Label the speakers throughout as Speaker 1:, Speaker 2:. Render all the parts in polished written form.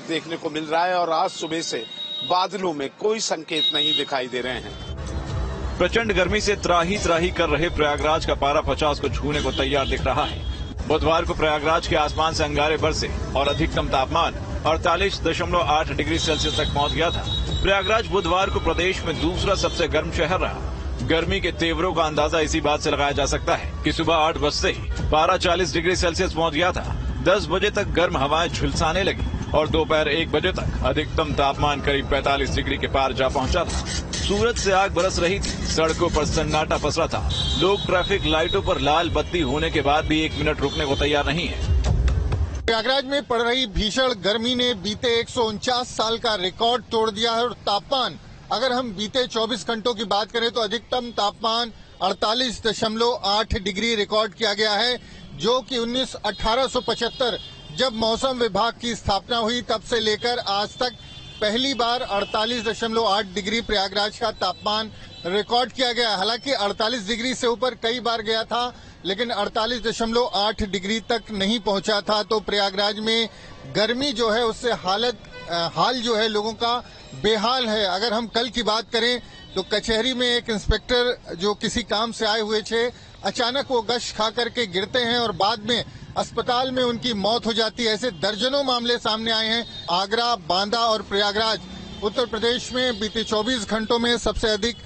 Speaker 1: देखने को मिल रहा है और आज सुबह से बादलों में कोई संकेत नहीं दिखाई दे रहे हैं।
Speaker 2: प्रचंड गर्मी से त्राही त्राही कर रहे प्रयागराज का पारा 50 को छूने को तैयार दिख रहा है। बुधवार को प्रयागराज के आसमान से अंगारे बरसे और अधिकतम तापमान 48.8 डिग्री सेल्सियस तक पहुंच गया था। प्रयागराज बुधवार को प्रदेश में दूसरा सबसे गर्म शहर रहा। गर्मी के तेवरों का अंदाजा इसी बात से लगाया जा सकता है कि सुबह 8 बजते ही पारा 40 डिग्री सेल्सियस पहुंच गया था। 10 बजे तक गर्म हवाएं झुलसाने लगी और दोपहर 1 बजे तक अधिकतम तापमान करीब 45 डिग्री के पार जा पहुंचा था। सूरज से आग बरस रही थी, सड़कों पर सन्नाटा पसरा था। लोग ट्रैफिक लाइटों पर लाल बत्ती होने के बाद भी 1 मिनट रुकने को तैयार नहीं है।
Speaker 3: प्रयागराज में पड़ रही भीषण गर्मी ने बीते 149 साल का रिकॉर्ड तोड़ दिया है और तापमान, अगर हम बीते 24 घंटों की बात करें तो अधिकतम तापमान 48.8 डिग्री रिकॉर्ड किया गया है, जो कि 1875 जब मौसम विभाग की स्थापना हुई तब से लेकर आज तक पहली बार 48.8 डिग्री प्रयागराज का तापमान रिकॉर्ड किया गया। हालांकि 48 डिग्री से ऊपर कई बार गया था, लेकिन 48.8 डिग्री तक नहीं पहुंचा था। तो प्रयागराज में गर्मी जो है उससे हाल जो है लोगों का बेहाल है। अगर हम कल की बात करें तो कचहरी में एक इंस्पेक्टर जो किसी काम से आए हुए थे, अचानक वो गश खा करके गिरते हैं और बाद में अस्पताल में उनकी मौत हो जाती है। ऐसे दर्जनों मामले सामने आए हैं। आगरा, बांदा और प्रयागराज उत्तर प्रदेश में बीते 24 घंटों में सबसे अधिक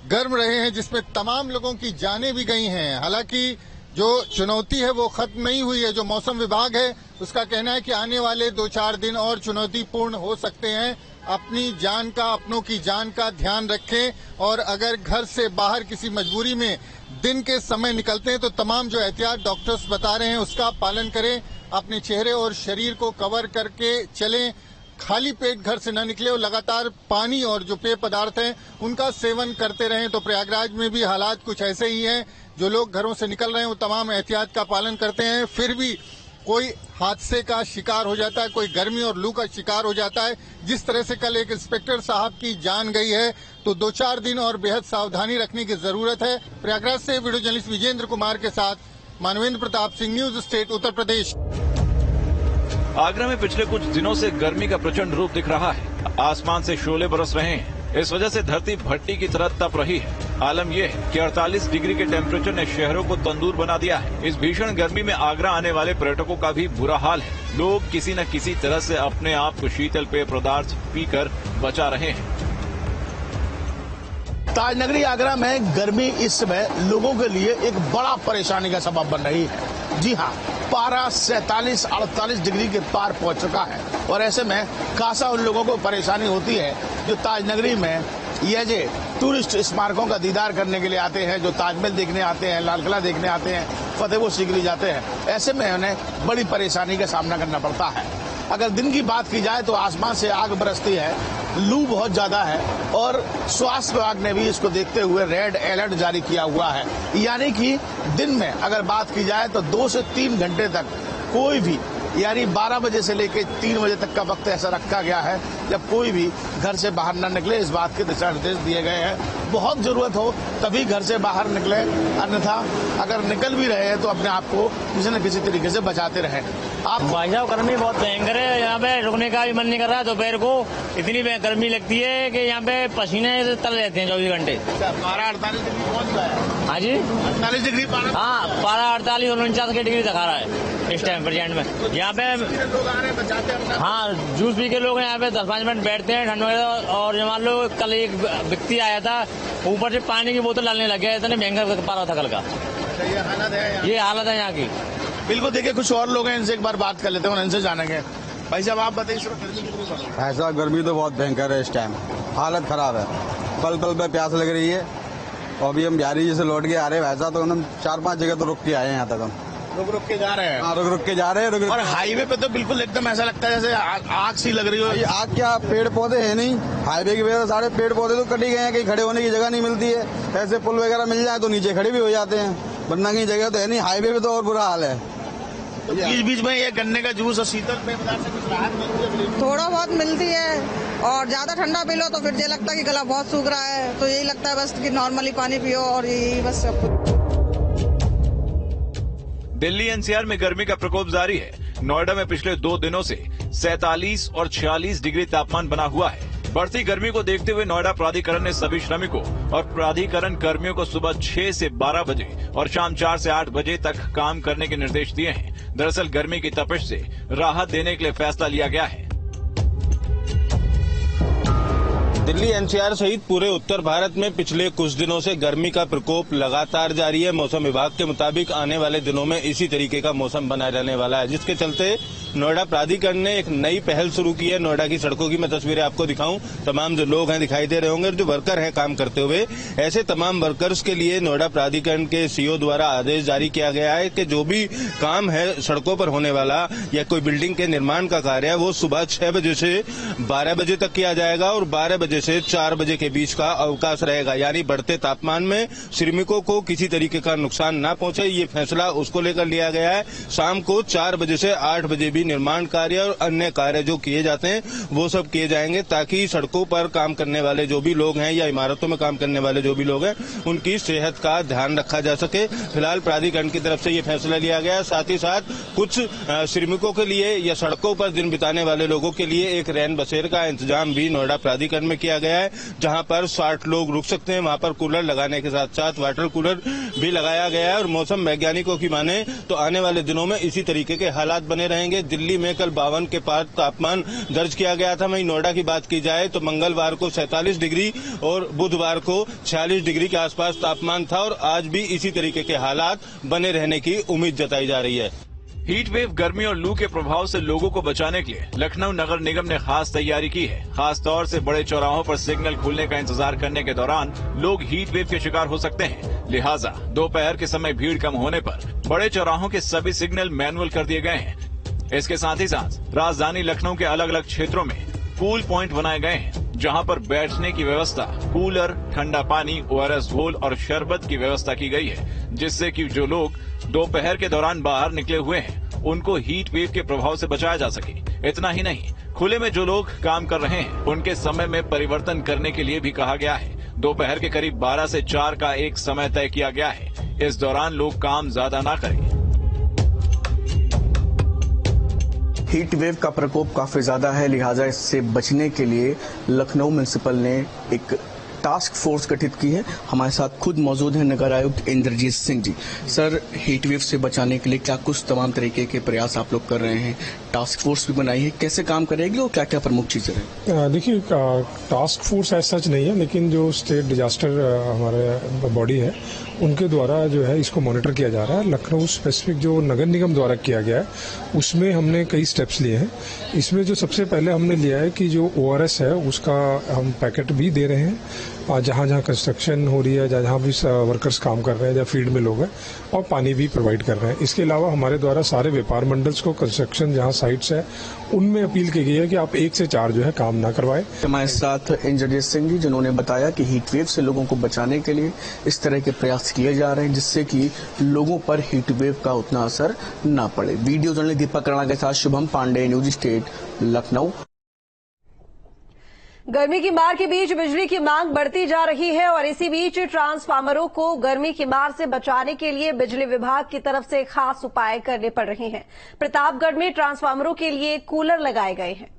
Speaker 3: गर्म रहे हैं, जिसमें तमाम लोगों की जानें भी गई हैं। हालांकि जो चुनौती है वो खत्म नहीं हुई है। जो मौसम विभाग है उसका कहना है कि आने वाले 2-4 दिन और चुनौतीपूर्ण हो सकते हैं। अपनी जान का, अपनों की जान का ध्यान रखें और अगर घर से बाहर किसी मजबूरी में दिन के समय निकलते हैं तो तमाम जो एहतियात डॉक्टर्स बता रहे हैं उसका पालन करें। अपने चेहरे और शरीर को कवर करके चलें। खाली पेट घर से न निकले और लगातार पानी और जो पेय पदार्थ हैं उनका सेवन करते रहें। तो प्रयागराज में भी हालात कुछ ऐसे ही हैं। जो लोग घरों से निकल रहे हैं वो तमाम एहतियात का पालन करते हैं, फिर भी कोई हादसे का शिकार हो जाता है, कोई गर्मी और लू का शिकार हो जाता है। जिस तरह से कल एक इंस्पेक्टर साहब की जान गई है, तो 2-4 दिन और बेहद सावधानी रखने की जरूरत है। प्रयागराज से वीडियो जर्नलिस्ट विजेंद्र कुमार के साथ मानवेंद्र प्रताप सिंह, न्यूज स्टेट उत्तर प्रदेश।
Speaker 2: आगरा में पिछले कुछ दिनों से गर्मी का प्रचंड रूप दिख रहा है। आसमान से शोले बरस रहे हैं। इस वजह से धरती भट्टी की तरह तप रही है। आलम यह है कि 48 डिग्री के टेम्परेचर ने शहरों को तंदूर बना दिया है। इस भीषण गर्मी में आगरा आने वाले पर्यटकों का भी बुरा हाल है। लोग किसी न किसी तरह से अपने आप को शीतल पेय पदार्थ पीकर बचा रहे हैं।
Speaker 4: ताजनगरी आगरा में गर्मी इस समय लोगों के लिए एक बड़ा परेशानी का सबब बन रही है। जी हाँ, पारा 47-48 डिग्री के पार पहुंच चुका है और ऐसे में खासा उन लोगों को परेशानी होती है जो ताजनगरी में यह जो टूरिस्ट स्मारकों का दीदार करने के लिए आते हैं, जो ताजमहल देखने आते हैं, लाल किला देखने आते हैं, फतेहपुर सीकरी जाते हैं। ऐसे में उन्हें बड़ी परेशानी का सामना करना पड़ता है। अगर दिन की बात की जाए तो आसमान से आग बरसती है, लू बहुत ज्यादा है और स्वास्थ्य विभाग ने भी इसको देखते हुए रेड अलर्ट जारी किया हुआ है। यानी कि दिन में अगर बात की जाए तो 2 से 3 घंटे तक कोई भी, यानी 12 बजे से लेकर 3 बजे तक का वक्त ऐसा रखा गया है जब कोई भी घर से बाहर न निकले। इस बात के दिशा निर्देश दिए गए हैं। बहुत जरूरत हो तभी घर से बाहर निकले, अन्यथा अगर निकल भी रहे हैं तो अपने आप को किसी न किसी तरीके से बचाते रहें। आप
Speaker 5: भाई साहब, गर्मी बहुत भयंकर है। यहाँ पे रुकने का भी मन नहीं कर रहा है। दोपहर को इतनी गर्मी लगती है कि यहाँ पे पसीने से तर रहते हैं 24 घंटे।
Speaker 4: पारा 48 डिग्री पहुंच गया है।
Speaker 5: हाँ जी,
Speaker 4: 48 डिग्री पारा।
Speaker 5: हाँ, पारा 48 और 49 की डिग्री दिखा रहा है इस टाइम प्रेजेंट में। यहाँ पे
Speaker 4: लोग आ रहे हैं बचाते हैं।
Speaker 5: हाँ, जूस पी के लोग यहाँ पे 10-5 मिनट बैठते हैं ठंड में। और मान लो कल एक व्यक्ति आया था, ऊपर से पानी की बोतल डालने लग गया। इतने भयंकर पारा था कल का। ये हालत है यहाँ की।
Speaker 4: बिल्कुल। देखिए, कुछ और लोग हैं, इनसे एक बार बात कर लेते हैं, इनसे जानेंगे। भाई साहब, आप बताइए,
Speaker 6: ऐसा गर्मी तो बहुत भयंकर है इस टाइम, हालत खराब है। पल पल पे प्यास लग रही है और अभी हम बिहारी जी से लौट के आ रहे हैं। वैसा तो हम 4-5 जगह तो रुक के आए हैं। यहाँ तक हम
Speaker 4: रुक के जा रहे हैं।
Speaker 6: हाँ, रुक के जा रहे हैं।
Speaker 4: और हाईवे पे तो बिल्कुल एकदम ऐसा लगता है जैसे आग सी लग रही हो।
Speaker 6: ये आग क्या, पेड़ पौधे है नहीं। हाईवे की वजह से सारे पेड़ पौधे तो कटी गए हैं, कहीं खड़े होने की जगह नहीं मिलती है। ऐसे पुल वगैरह मिल जाए तो नीचे खड़े भी हो जाते हैं, वरना की जगह तो है नहीं। हाईवे पे तो और बुरा हाल है।
Speaker 4: तो बीच बीच में ये गन्ने का जूस और शीतल पेय पदार्थ से कुछ राहत मिलती है?
Speaker 7: थोड़ा बहुत मिलती है, और ज्यादा ठंडा पी लो तो फिर ये लगता है कि गला बहुत सूख रहा है। तो यही लगता है बस कि नॉर्मली पानी पियो और यही बस सब कुछ।
Speaker 2: दिल्ली एनसीआर में गर्मी का प्रकोप जारी है। नोएडा में पिछले 2 दिनों से 47 और 46 डिग्री तापमान बना हुआ है। बढ़ती गर्मी को देखते हुए नोएडा प्राधिकरण ने सभी श्रमिकों और प्राधिकरण कर्मियों को सुबह 6 से 12 बजे और शाम 4 से 8 बजे तक काम करने के निर्देश दिए हैं। दरअसल गर्मी की तपिश से राहत देने के लिए फैसला लिया गया है।
Speaker 8: दिल्ली एनसीआर सहित पूरे उत्तर भारत में पिछले कुछ दिनों से गर्मी का प्रकोप लगातार जारी है। मौसम विभाग के मुताबिक आने वाले दिनों में इसी तरीके का मौसम बना रहने वाला है, जिसके चलते नोएडा प्राधिकरण ने एक नई पहल शुरू की है। नोएडा की सड़कों की मैं तस्वीरें आपको दिखाऊं, तमाम जो लोग हैं दिखाई दे रहे होंगे, जो वर्कर हैं काम करते हुए, ऐसे तमाम वर्कर्स के लिए नोएडा प्राधिकरण के सीईओ द्वारा आदेश जारी किया गया है कि जो भी काम है सड़कों पर होने वाला या कोई बिल्डिंग के निर्माण का कार्य है वो सुबह 6 बजे से 12 बजे तक किया जाएगा और 12 बजे से 4 बजे के बीच का अवकाश रहेगा। यानी बढ़ते तापमान में श्रमिकों को किसी तरीके का नुकसान न पहुंचे, ये फैसला उसको लेकर लिया गया है। शाम को 4 बजे से 8 बजे भी निर्माण कार्य और अन्य कार्य जो किए जाते हैं वो सब किए जाएंगे, ताकि सड़कों पर काम करने वाले जो भी लोग हैं या इमारतों में काम करने वाले जो भी लोग हैं उनकी सेहत का ध्यान रखा जा सके। फिलहाल प्राधिकरण की तरफ से ये फैसला लिया गया है। साथ ही साथ कुछ श्रमिकों के लिए या सड़कों पर दिन बिताने वाले लोगों के लिए एक रैन बसेर का इंतजाम भी नोएडा प्राधिकरण में किया गया है, जहां पर 60 लोग रुक सकते हैं। वहां पर कूलर लगाने के साथ साथ वाटर कूलर भी लगाया गया है और मौसम वैज्ञानिकों की माने तो आने वाले दिनों में इसी तरीके के हालात बने रहेंगे। दिल्ली में कल 52 के पार तापमान दर्ज किया गया था। वहीं नोएडा की बात की जाए तो मंगलवार को 47 डिग्री और बुधवार को 46 डिग्री के आसपास तापमान था और आज भी इसी तरीके के हालात बने रहने की उम्मीद जताई जा रही है।
Speaker 2: हीट वेव, गर्मी और लू के प्रभाव से लोगों को बचाने के लिए लखनऊ नगर निगम ने खास तैयारी की है। खास तौर से बड़े चौराहों पर सिग्नल खुलने का इंतजार करने के दौरान लोग हीट वेव के शिकार हो सकते हैं। लिहाजा दोपहर के समय भीड़ कम होने पर बड़े चौराहों के सभी सिग्नल मैनुअल कर दिए गए हैं। इसके साथ ही साथ राजधानी लखनऊ के अलग अलग क्षेत्रों में कूल पॉइंट बनाए गए हैं, जहां पर बैठने की व्यवस्था, कूलर, ठंडा पानी, ORS घोल और शरबत की व्यवस्था की गई है, जिससे कि जो लोग दोपहर के दौरान बाहर निकले हुए हैं उनको हीट वेव के प्रभाव से बचाया जा सके। इतना ही नहीं, खुले में जो लोग काम कर रहे हैं उनके समय में परिवर्तन करने के लिए भी कहा गया है। दोपहर के करीब 12 से 4 का एक समय तय किया गया है। इस दौरान लोग काम ज्यादा ना करें।
Speaker 9: हीट वेव का प्रकोप काफी ज्यादा है, लिहाजा इससे बचने के लिए लखनऊ म्युनिसिपल ने एक टास्क फोर्स गठित की है। हमारे साथ खुद मौजूद हैं नगर आयुक्त Indrajit Singh ji. Sir, heat wave से बचाने के लिए क्या कुछ तमाम तरीके के प्रयास आप लोग कर रहे हैं? टास्क फोर्स भी बनाई है, कैसे काम करेगी और क्या क्या प्रमुख चीजें हैं?
Speaker 10: देखिए, टास्क फोर्स ऐसा सच नहीं है, लेकिन जो स्टेट डिजास्टर हमारे बॉडी है उनके द्वारा जो है इसको मॉनिटर किया जा रहा है। लखनऊ स्पेसिफिक जो नगर निगम द्वारा किया गया है उसमें हमने कई स्टेप्स लिए हैं। इसमें जो सबसे पहले हमने लिया है कि जो ORS है उसका हम पैकेट भी दे रहे हैं जहाँ जहाँ कंस्ट्रक्शन हो रही है, जहाँ भी वर्कर्स काम कर रहे हैं, जहाँ फील्ड में लोग हैं, और पानी भी प्रोवाइड कर रहे हैं। इसके अलावा हमारे द्वारा सारे व्यापार मंडल्स को कंस्ट्रक्शन जहाँ साइट्स है उनमें अपील की गई है कि आप 1 से 4 जो है काम ना करवाएं।
Speaker 9: हमारे साथ इंद्रजीत सिंह जी, जिन्होंने बताया कि हीट वेव से लोगों को बचाने के लिए इस तरह के प्रयास किए जा रहे हैं जिससे कि लोगों पर हीट वेव का उतना असर न पड़े। वीडियो जर्नलिस्ट दीपक राणा के साथ शुभम पांडे, न्यूज स्टेट, लखनऊ।
Speaker 11: गर्मी की मार के बीच बिजली की मांग बढ़ती जा रही है और इसी बीच ट्रांसफार्मरों को गर्मी की मार से बचाने के लिए बिजली विभाग की तरफ से खास उपाय करने पड़ रहे हैं। प्रतापगढ़ में ट्रांसफार्मरों के लिए कूलर लगाए गए हैं।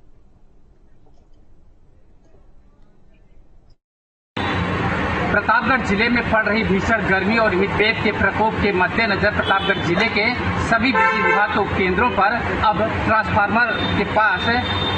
Speaker 12: प्रतापगढ़ जिले में पड़ रही भीषण गर्मी और हीट वेव के प्रकोप के मद्देनजर प्रतापगढ़ जिले के सभी बिजली विभाग के उपकेंद्रों पर अब ट्रांसफार्मर के पास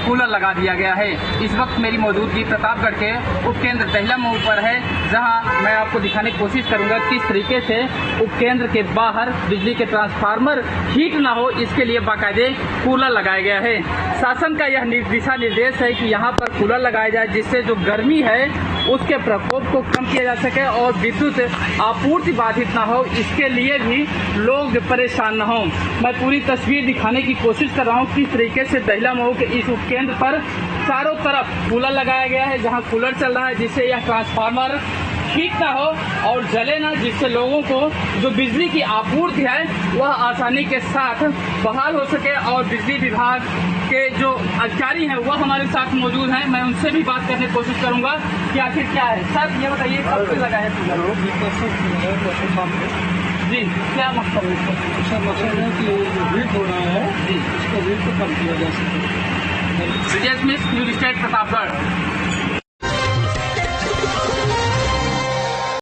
Speaker 12: कूलर लगा दिया गया है। इस वक्त मेरी मौजूदगी प्रतापगढ़ के उपकेंद्र दहला मोड़ पर है, जहां मैं आपको दिखाने की कोशिश करूंगा किस तरीके से उपकेंद्र के बाहर बिजली के ट्रांसफार्मर हीट न हो, इसके लिए बाकायदे कूलर लगाया गया है। शासन का यह दिशा निर्देश है कि यहाँ पर कूलर लगाया जाए, जिससे जो गर्मी है उसके प्रकोप को कम किया जा सके और विद्युत आपूर्ति बाधित न हो, इसके लिए भी लोग परेशान न हो। मैं पूरी तस्वीर दिखाने की कोशिश कर रहा हूँ किस तरीके से दहला मऊ के इस उपकेंद्र पर चारों तरफ कूलर लगाया गया है, जहाँ कूलर चल रहा है जिससे यह ट्रांसफार्मर हीट ना हो और जले ना, जिससे लोगों को जो बिजली की आपूर्ति है वह आसानी के साथ बहाल हो सके। और बिजली विभाग के जो अधिकारी हैं वह हमारे साथ मौजूद हैं, मैं उनसे भी बात करने की कोशिश करूंगा कि आखिर क्या है। सर, ये बताइए कब से लगा है कूलर? जी, क्या मकसद है इसका?
Speaker 13: सर मकसद है कि जो हीट हो रहा है
Speaker 12: जी,
Speaker 13: इसको हीट को कम किया जा सके।
Speaker 12: विजय स्मिथ, न्यूज स्टेट, प्रतापगढ़।